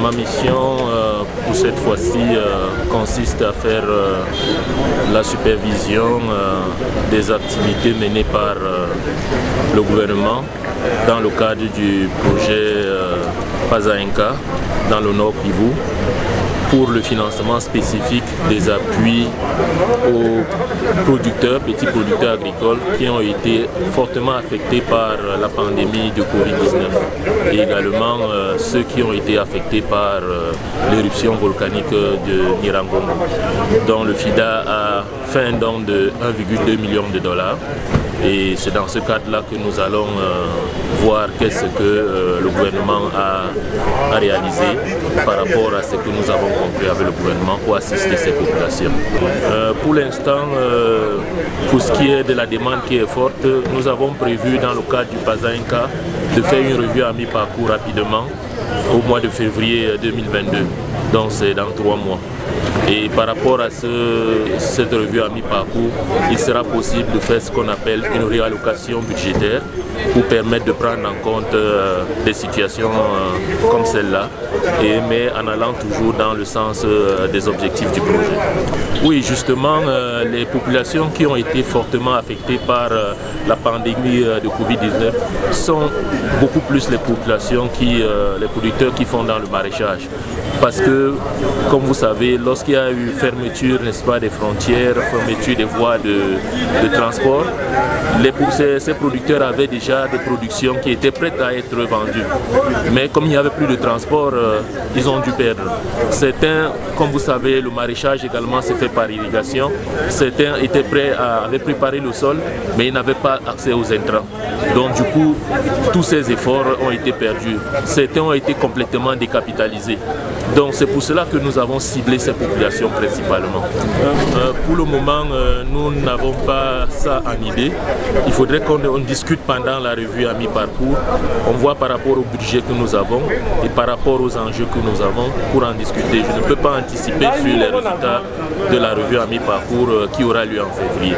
Ma mission pour cette fois-ci consiste à faire la supervision des activités menées par le gouvernement dans le cadre du projet Pazainka dans le Nord Kivu pour le financement spécifique des appuis aux producteurs, petits producteurs agricoles qui ont été fortement affectés par la pandémie de Covid-19 et également ceux qui ont été affectés par l'éruption volcanique de Nyiragongo, dont le FIDA a fait un don de 1,2 million de dollars. Et c'est dans ce cadre-là que nous allons voir qu'est-ce que le gouvernement a réalisé par rapport à ce que nous avons compris avec le gouvernement pour assister ces populations. Pour l'instant, pour ce qui est de la demande qui est forte, nous avons prévu dans le cadre du Pazainka de faire une revue à mi-parcours rapidement au mois de février 2022. Donc c'est dans 3 mois. Et par rapport à cette revue à mi-parcours, il sera possible de faire ce qu'on appelle une réallocation budgétaire pour permettre de prendre en compte des situations comme celle-là, mais en allant toujours dans le sens des objectifs du projet. Oui, justement, les populations qui ont été fortement affectées par la pandémie de Covid-19 sont beaucoup plus les populations les producteurs qui font dans le maraîchage. Parce que, comme vous savez, lorsqu'il y a eu fermeture, n'est-ce pas, des frontières, fermeture des voies de transport, ces producteurs avaient déjà des productions qui étaient prêtes à être vendues. Mais comme il n'y avait plus de transport, ils ont dû perdre. Certains, comme vous savez, le maraîchage également se fait par irrigation. Certains étaient prêts avaient préparé le sol, mais ils n'avaient pas accès aux intrants. Donc du coup, tous ces efforts ont été perdus. Certains ont été complètement décapitalisés. Donc c'est pour cela que nous avons ciblé ces populations principalement. Pour le moment, nous n'avons pas ça en idée. Il faudrait qu'on discute pendant la revue à mi-parcours. On voit par rapport au budget que nous avons et par rapport aux enjeux que nous avons pour en discuter. Je ne peux pas anticiper sur les résultats de la revue à mi-parcours qui aura lieu en février.